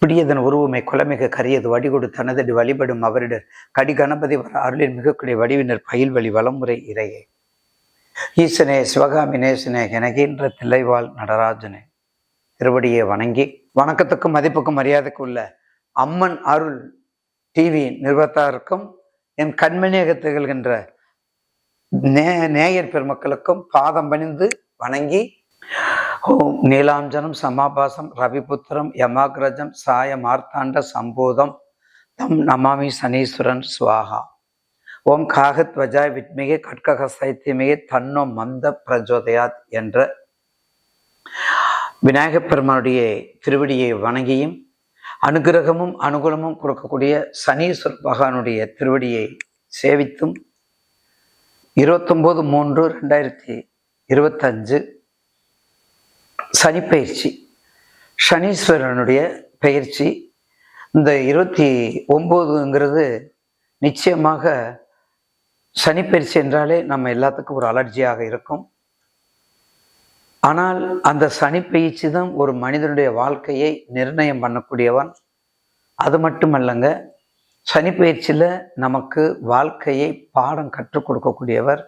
பிடியதன் உருவமை குலமிக கரியது வடிகொடு தனதடி வழிபடும் அவரிடர் கடி கணபதி வர அருளின் மிகக்கூடிய வடிவினர் பயில் வழி வளமுறை இறையே. ஈசனே சிவகாமி நேசனே எனகின்ற தில்லைவாழ் நடராஜனே திருவடியை வணங்கி வணக்கத்துக்கும் மதிப்புக்கும் மரியாதைக்கும் உள்ள அம்மன் அருள் டிவி நிறுவனத்தாருக்கும் என் கண்மணியாக திகழ்கின்ற நேயர் பெருமக்களுக்கும் பாதம் பணிந்து வணங்கி ஓம் நீலாஞ்சனம் சமாபாசம் ரவிபுத்திரம் யமாகிரஜம் சாய மார்த்தாண்ட சம்போதம் தம் நமாமி சனீஸ்வரன் சுவாகா. ஓம் காகத்வஜாய் வித்மிகே கட்கக சைத்தியமிகே தன்னோ மந்த பிரஜோதயாத் என்ற விநாயகப் பெருமானுடைய திருவடியை வணங்கியும் அனுகிரகமும் அனுகூலமும் கொடுக்கக்கூடிய சனீஸ்வர பகவானுடைய திருவடியை சேவித்தும் 29/3/2025 சனிப்பெயர்ச்சி சனீஸ்வரனுடைய பெயர்ச்சி. இந்த 29ங்கிறது நிச்சயமாக சனிப்பெயர்ச்சி என்றாலே நம்ம எல்லாத்துக்கும் ஒரு அலர்ஜியாக இருக்கும். ஆனால் அந்த சனிப்பெயர்ச்சி தான் ஒரு மனிதனுடைய வாழ்க்கையை நிர்ணயம் பண்ணக்கூடியவன். அது மட்டுமல்லங்க, சனிப்பெயர்ச்சியில் நமக்கு வாழ்க்கையை பாடம் கற்றுக் கொடுக்கக்கூடியவர்.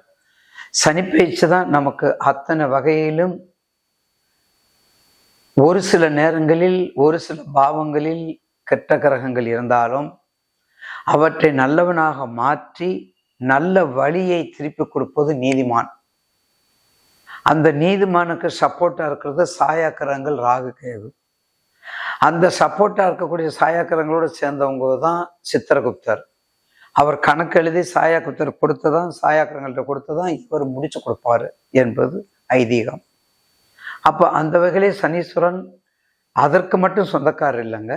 சனிப்பெயர்ச்சி தான் நமக்கு அத்தனை வகையிலும் ஒரு சில நேரங்களில் ஒரு சில பாவங்களில் கெட்ட கிரகங்கள் இருந்தாலும் அவற்றை நல்லவனாக மாற்றி நல்ல வழியை திருப்பி கொடுப்பது நீதிமான். அந்த நீதிமானுக்கு சப்போர்ட்டா இருக்கிறது சாயாக்கிரகங்கள் ராகு கேது. அந்த சப்போர்ட்டா இருக்கக்கூடிய சாயாக்கிரகங்களோடு சேர்ந்தவங்க தான் சித்திரகுப்தர். அவர் கணக்கு எழுதி சாயாகுப்தர் கொடுத்ததான் சாயாக்கிரகங்கள்ட்ட கொடுத்ததான் இவர் முடிச்சு கொடுப்பாரு என்பது ஐதீகம். அப்போ அந்த வகையிலே சனீஸ்வரன் அதற்கு மட்டும் சொந்தக்காரர் இல்லைங்க,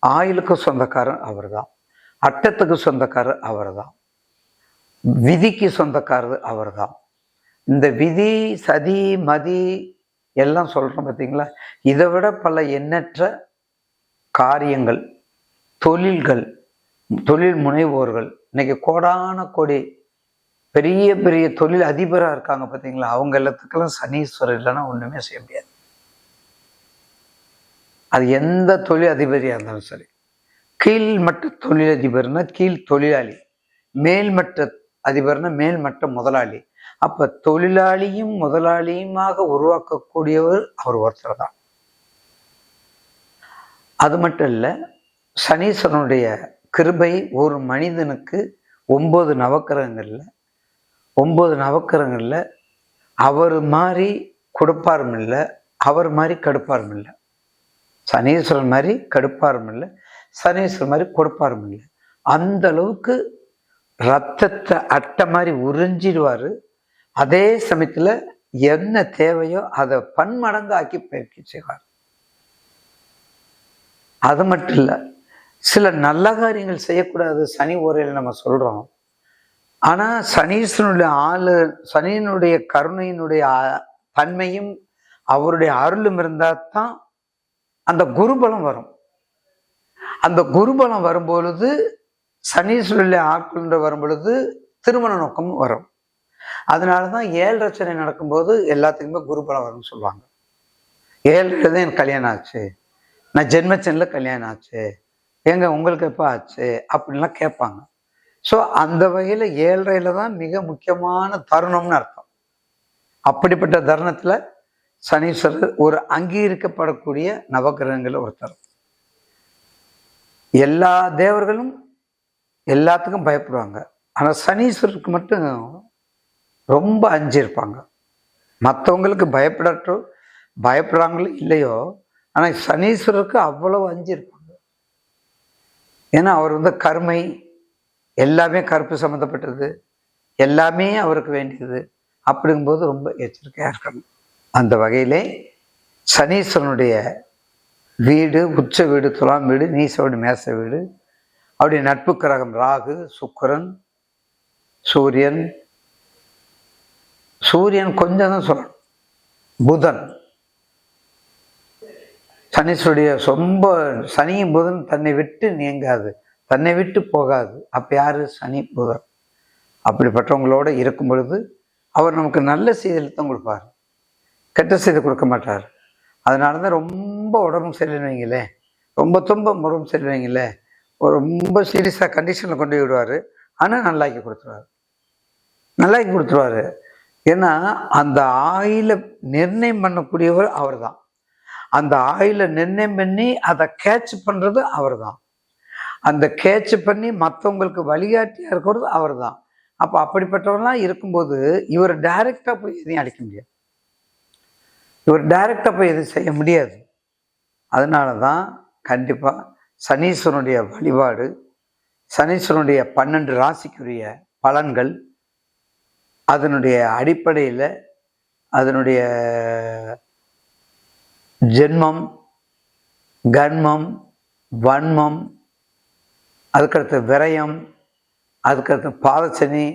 ஆயுளுக்கு சொந்தக்காரன் அவர் தான், அட்டத்துக்கு சொந்தக்காரர் அவர் தான், விதிக்கு சொந்தக்காரர் அவர் தான். இந்த விதி சதி மதி எல்லாம் சொல்கிறோம் பார்த்தீங்களா, இதை விட பல எண்ணற்ற காரியங்கள், தொழில்கள், தொழில் முனைவோர்கள் இன்னைக்கு கோடான கோடி பெரிய பெரிய தொழில் அதிபராக இருக்காங்க பார்த்தீங்களா, அவங்க எல்லாத்துக்கெல்லாம் சனீஸ்வரர் இல்லைன்னா ஒன்றுமே செய்ய முடியாது. அது எந்த தொழில் அதிபதியாக இருந்தாலும் சரி. கீழ்மட்ட தொழிலதிபர்னா கீழ் தொழிலாளி, மேல்மட்ட அதிபர்னா மேல்மட்ட முதலாளி. அப்ப தொழிலாளியும் முதலாளியுமாக உருவாக்கக்கூடியவர் அவர் ஒருத்தர் தான். அது மட்டும் இல்லை, சனீஸ்வரனுடைய கிருபை ஒரு மனிதனுக்கு 9 நவக்கிரகங்கள்ல அவர் மாதிரி கொடுப்பாரும் இல்லை, அவர் மாதிரி கடுப்பாரும் இல்லை. சனீஸ்வரன் மாதிரி கடுப்பாரும் இல்லை, சனீஸ்வரன் மாதிரி கொடுப்பாரும் இல்லை. அந்த அளவுக்கு ரத்தத்தை அட்டை மாதிரி உறிஞ்சிடுவார். அதே சமயத்தில் என்ன தேவையோ அதை பன்மடங்கு ஆக்கி பயிற்சி செய்வார். அது மட்டும் இல்லை, சில நல்ல காரியங்கள் செய்யக்கூடாது சனி ஓரையில் நம்ம சொல்கிறோம். ஆனால் சனியினுடைய கருணையினுடைய தன்மையும் அவருடைய அருளும் இருந்தால் தான் அந்த குருபலம் வரும். அந்த குருபலம் வரும்பொழுது சனீஸ்வரனுடைய ஆட்கொண்டு வரும் பொழுது திருமண நோக்கமும் வரும். அதனால தான் 7 சனி நடக்கும்போது எல்லாத்துக்குமே குருபலம் வரும்னு சொல்லுவாங்க. 7 தான் எனக்கு கல்யாணம் ஆச்சு, நான் ஜென்மச்சனில் கல்யாணம் ஆச்சு, ஏங்க உங்களுக்கு எப்போ ஆச்சு அப்படின்லாம் கேட்பாங்க. ஸோ அந்த வகையில் 7 தான் மிக முக்கியமான தருணம்னு அர்த்தம். அப்படிப்பட்ட தருணத்தில் சனீஸ்வரர் ஒரு அங்கீகரிக்கப்படக்கூடிய நவகிரகங்களில் ஒருத்தர். எல்லா தேவர்களும் எல்லாத்துக்கும் பயப்படுவாங்க, ஆனால் சனீஸ்வரருக்கு மட்டும் ரொம்ப அஞ்சிருப்பாங்க. மற்றவங்களுக்கு பயப்படுறாங்களோ இல்லையோ, ஆனால் சனீஸ்வரருக்கு அவ்வளவு அஞ்சிருப்பாங்க. ஏன்னா அவர் கருமை, எல்லாமே கருப்பு சம்மந்தப்பட்டது, எல்லாமே அவருக்கு வேண்டியது. அப்படிங்கும்போது ரொம்ப எச்சரிக்கையாக இருக்கணும். அந்த வகையிலே சனீஸ்வரனுடைய வீடு உச்ச வீடு துலாம் வீடு, நீச வீடு மேச வீடு, அவருடைய நட்பு கிரகம் ராகு, சுக்கிரன், சூரியன் கொஞ்சம் தான் சொல்லணும், புதன். சனீஸ்வருடைய ரொம்ப சனியும் புதன் தன்னை விட்டு நீங்காது, தன்னை விட்டு போகாது. அப்போ யாரு? சனி புதன். அப்படிப்பட்டவங்களோட இருக்கும் பொழுது அவர் நமக்கு நல்ல செய்தியில் தான் கொடுப்பார், கெட்ட செய்தி கொடுக்க மாட்டார். அதனால தான் ரொம்ப உடம்பு சரியில்லைன்னு வைங்களேன், ரொம்ப துன்பம் உடம்பு சரியில்லைங்கள, ரொம்ப சீரியஸாக கண்டிஷனில் கொண்டு போய் விடுவார். ஆனால் நல்லாக்கி கொடுத்துருவாரு. ஏன்னா அந்த ஆயிலை நிர்ணயம் பண்ணக்கூடியவர் அவர் தான். அந்த ஆயிலை நிர்ணயம் பண்ணி அதை கேட்ச் பண்ணுறது அவர் தான். அந்த கேட்ச் பண்ணி மற்றவங்களுக்கு வழிகாட்டியாக இருக்கிறது அவர் தான். அப்போ அப்படிப்பட்டவரெல்லாம் இருக்கும்போது இவர் டைரக்டாக போய் எதையும் அடிக்க முடியாது. இவர் டைரக்டாக போய் எதுவும் செய்ய முடியாது. அதனால தான் கண்டிப்பாக சனீஸ்வரனுடைய வழிபாடு, சனீஸ்வரனுடைய 12 ராசிக்குரிய பலன்கள், அதனுடைய அடிப்படையில் அதனுடைய ஜென்மம், கன்மம், வன்மம், அதுக்கடுத்து விரயம், அதுக்கடுத்து பாதச்சனி,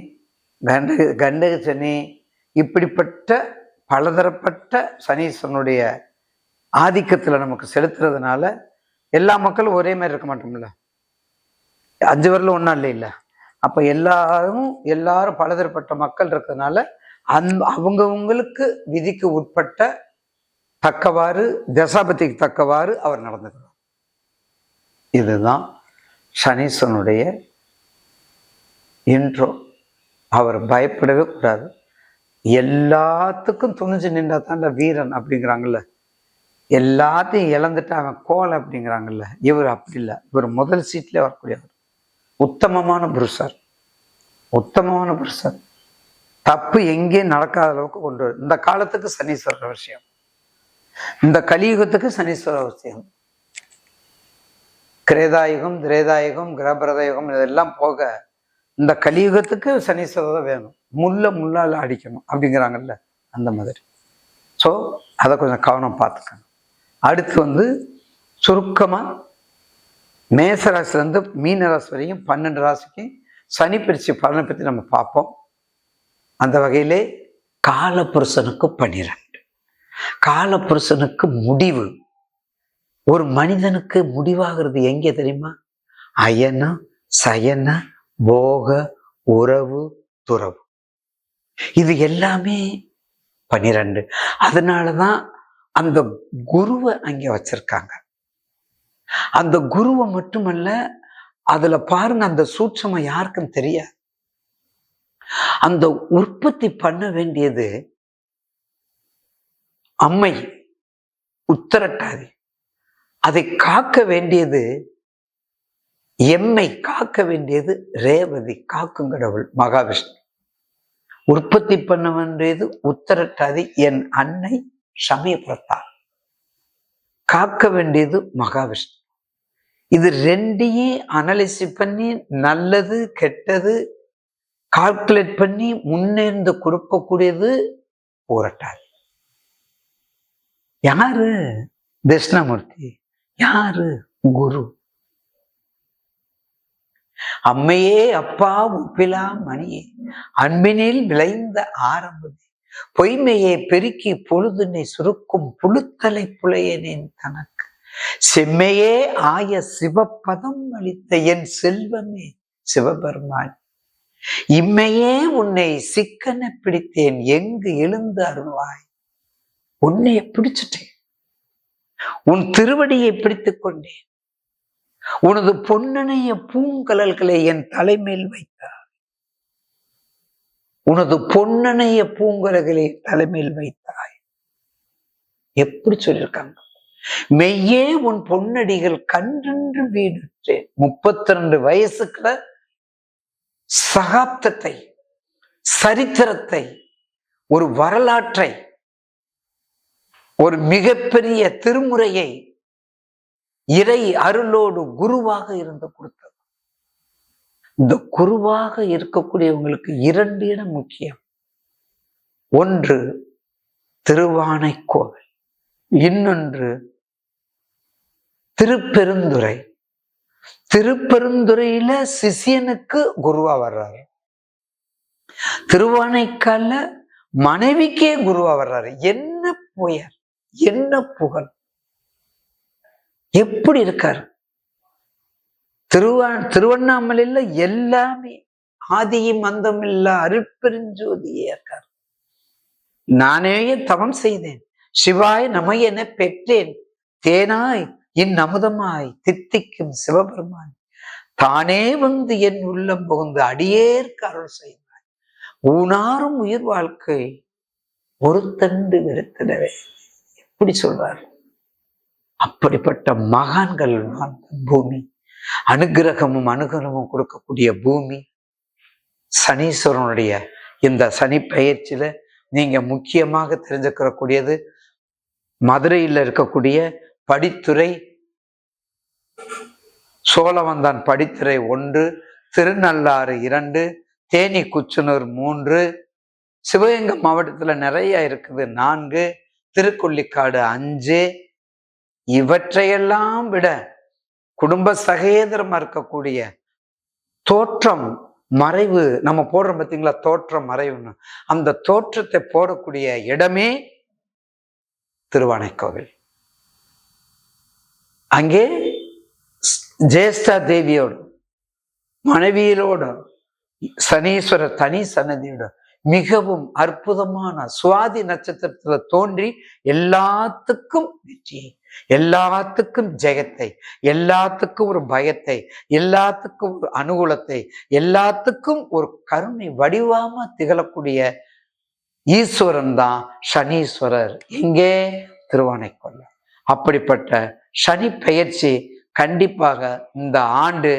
கண்டக சனி, இப்படிப்பட்ட பலதரப்பட்ட சனீஸ்வரனுடைய ஆதிக்கத்தில் நமக்கு செலுத்துறதுனால எல்லா மக்களும் ஒரே மாதிரி இருக்க மாட்டோம்ல. 5 வரல ஒன்றா இல்லைல்ல. அப்போ எல்லாரும் பலதரப்பட்ட மக்கள் இருக்கிறதுனால அவங்கவுங்களுக்கு விதிக்கு உட்பட்ட தக்கவாறு, தசாபதிக்கு தக்கவாறு அவர் நடந்துக்கிறார். இதுதான் சனீஸ்வரனுடைய இன்ட்ரோ. அவர் பயப்படவே கூடாது. எல்லாத்துக்கும் துணிஞ்சு நின்றா தான் வீரன் அப்படிங்கிறாங்கல்ல. எல்லாத்தையும் இழந்துட்டு அவன் கோல் அப்படிங்கிறாங்கல்ல. இவர் அப்படி இல்லை. இவர் முதல் சீட்ல வரக்கூடியவர். உத்தமமான புருஷர். தப்பு எங்கேயும் நடக்காத அளவுக்கு கொண்டு வரும். இந்த காலத்துக்கு சனீஸ்வரர் விஷயம், இந்த கலியுகத்துக்கு சனீஸ்வரர் விஷயம். கிரேதாயுகம், திரேதாயுகம், கிரகபிரதயுகம் இதெல்லாம் போக இந்த கலியுகத்துக்கு சனீஸ்வரர் வேணும். முள்ளால் அடிக்கணும் அப்படிங்கிறாங்கல்ல, அந்த மாதிரி. ஸோ அதை கொஞ்சம் கவனம் பார்த்துக்கணும். அடுத்து சுருக்கமாக மேசராசிலேருந்து மீனராசி வரையும் 12 ராசிக்கு சனி பிரிச்சு பலனை பற்றி நம்ம பார்ப்போம். அந்த வகையிலே காலபுருஷனுக்கு 12. காலபுருஷனுக்கு முடிவு. ஒரு மனிதனுக்கு முடிவாகிறது எங்கே தெரியுமா? அயன, சயன, போக, உறவு, துறவு. இது எல்லாமே 12. அதனாலதான் அந்த குருவை அங்க வச்சிருக்காங்க. அந்த குருவை மட்டுமல்ல, அதுல பாருங்க, அந்த சூட்சமம் யாருக்கும் தெரியாது. அந்த உற்பத்தி பண்ண வேண்டியது அம்மை, உத்தரட்டாதி. அதை காக்க வேண்டியது எம்மை, காக்க வேண்டியது ரேவதி, காக்கும் கடவுள் மகாவிஷ்ணு. உற்பத்தி பண்ண வேண்டியது உத்தரட்டாதி, என் அன்னை சமயபுரத்தார். காக்க வேண்டியது மகாவிஷ்ணு. இது ரெண்டையும் அனலைசிஸ் பண்ணி நல்லது கெட்டது கால்குலேட் பண்ணி முன்னேர்ந்து கொடுக்கக்கூடியது பூரட்டாதி. யாரு? தட்சிணாமூர்த்தி. யாரு? குரு. அம்மையே அப்பா உப்பிலா மணியே, அன்பினில் விளைந்த ஆரம்பமே, பொய்மையை பெருக்கி பொழுதுனை சுருக்கும் புழுத்தலை புலையனின் தனக்கு, செம்மையே ஆய சிவப்பதம் அளித்த என் செல்வமே சிவபெருமான், இம்மையே உன்னை சிக்கன பிடித்தேன், எங்கு எழுந்து அருள்வாய். உன்னைய பிடிச்சிட்டேன், உன் திருவடியை பிடித்துக் கொண்டேன், உனது பொன்னணைய பூங்கலல்களை என் தலைமையில் வைத்தார். உனது பொன்னணைய பூங்கலல்களை தலைமையில் வைத்தாய். எப்படி சொல்லியிருக்காங்க? மெய்யே உன் பொன்னடிகள் கன்றென்று வீடுற்றேன். 32 வயசுக்குள்ள சகாப்தத்தை, சரித்திரத்தை, ஒரு வரலாற்றை, ஒரு மிகப்பெரிய திருமுறையை இறை அருளோடு குருவாக இருந்து கொடுத்தது. இந்த குருவாக இருக்கக்கூடியவங்களுக்கு 2 இடம் முக்கியம். ஒன்று திருவானைக்கோவில், இன்னொன்று திருப்பெருந்துறை. திருப்பெருந்துறையில சிஷியனுக்கு குருவா வர்றாரு, திருவானைக்கால மனைவிக்கே குருவா வர்றாரு. என்ன புயல், என்ன புகழ், எப்படி இருக்காரு? திருவண்ணாமலையில எல்லாமே ஆதியும் அந்தம் இல்ல அருட்பெருஞ்சோதியே இருக்காரு. நானே தவம் செய்தேன், சிவாய் நம என பெற்றேன், தேனாய் இந்நமுதமாய் தித்திக்கும் சிவபெருமான் தானே வந்து என் உள்ளம் புகுந்து அடியேற்கு அருள் செய்வார். ஊனாரும் உயிர் வாழ்க்கை ஒரு தண்டு வெறுத்திடவே. எப்படி சொல்றார்? அப்படிப்பட்ட மகான்கள் பூமி, அனுகிரகமும் அனுகூலமும் கொடுக்கக்கூடிய பூமி. சனீஸ்வரனுடைய இந்த சனி பெயர்ச்சியில நீங்க முக்கியமாக தெரிஞ்சுக்கிறக்கூடியது மதுரையில் இருக்கக்கூடிய படித்துறை சோழவந்தான் படித்துறை 1, திருநள்ளாறு 2, தேனி குச்சனூர் 3, சிவகங்கை மாவட்டத்துல நிறைய இருக்குது 4, திருக்கொள்ளிக்காடு 5. இவற்றையெல்லாம் விட குடும்ப சகேதரமா இருக்கக்கூடிய தோற்றம் மறைவு நம்ம போடுறோம் பார்த்தீங்களா, தோற்றம் மறைவுன்னு. அந்த தோற்றத்தை போடக்கூடிய இடமே திருவானைக்கோவில். அங்கே ஜேஷ்டா தேவியோட மனைவியரோட சனீஸ்வரர் தனி சன்னதியோட மிகவும் அற்புதமான சுவாதி நட்சத்திரத்துல தோன்றி எல்லாத்துக்கும் வெற்றியை, எல்லாத்துக்கும் ஜெயத்தை, எல்லாத்துக்கும் ஒரு பயத்தை, எல்லாத்துக்கும் ஒரு அனுகூலத்தை, எல்லாத்துக்கும் ஒரு கருணை வடிவாம திகழக்கூடிய ஈஸ்வரன் தான் சனீஸ்வரர். எங்கே? திருவானைக்கோவில். அப்படிப்பட்ட சனி பெயர்ச்சி கண்டிப்பாக இந்த ஆண்டு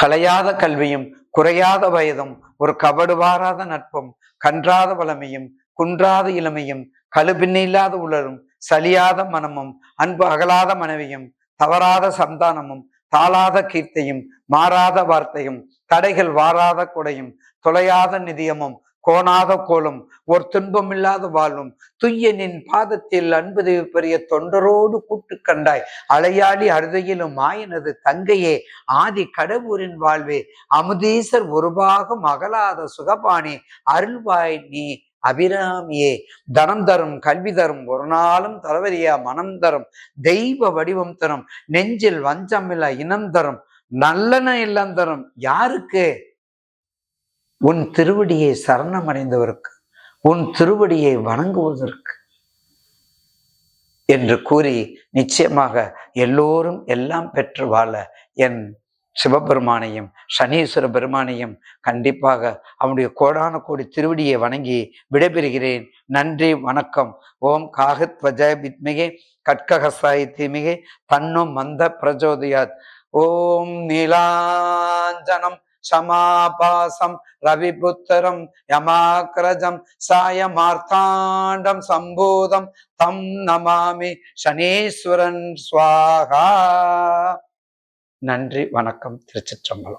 கலையாத கல்வியும் குறையாத வயதும் ஒரு கபடு வாராத நட்பும் கன்றாத வளமையும் குன்றாத இளமையும் கழுபின்னில்லாத உலரும் சலியாத மனமும் அன்பு அகலாத மனைவியும் தவறாத சந்தானமும் தாளாத கீர்த்தையும் மாறாத வார்த்தையும் தடைகள் வாராத கொடையும் தொலையாத நிதியமும் கோணாத கோலும் ஒரு துன்பமில்லாத வாழ்வும் துய்யனின் பாதத்தில் அன்புதவி பெரிய தொண்டரோடு கூட்டு கண்டாய் அலையாளி அறுதையிலும் மாயனது தங்கையே ஆதி கடவுரின் வாழ்வே அமுதீசர் ஒருபாகம் அகலாத சுகபாணி அருள்வாய் நீ அபிராமியே தனம் தரும் கல்வி தரும் ஒரு நாளும் தளவரியா மனம் தரும் தெய்வ வடிவம் தரும் நெஞ்சில் வஞ்சமில்ல இனம் தரும் நல்லன இல்லம் தரும். யாருக்கு? உன் திருவடியை சரணமடைந்தவருக்கு, உன் திருவடியை வணங்குவதற்கு என்று கூறி நிச்சயமாக எல்லோரும் எல்லாம் பெற்று வாழ என் சிவபெருமானையும் சனீஸ்வர பெருமானையும் கண்டிப்பாக அவனுடைய கோடான கோடி திருவடியை வணங்கி விடைபெறுகிறேன். நன்றி, வணக்கம். ஓம் காகத்வஜ வித்மிகே கட்கஹஸ்தாய தீமிகே தன்னோ மந்த பிரஜோதயாத். ஓம் நீலாஞ்சனம் சமாபாசம் ரவிபுத்திரம் யமாக்ரஜம் சாயமார்த்தாண்டம் சம்போதம் தம் நமாமி சனீஸ்வரன் ஸ்வாகா. நன்றி, வணக்கம். திருச்சிற்றம்பலம்.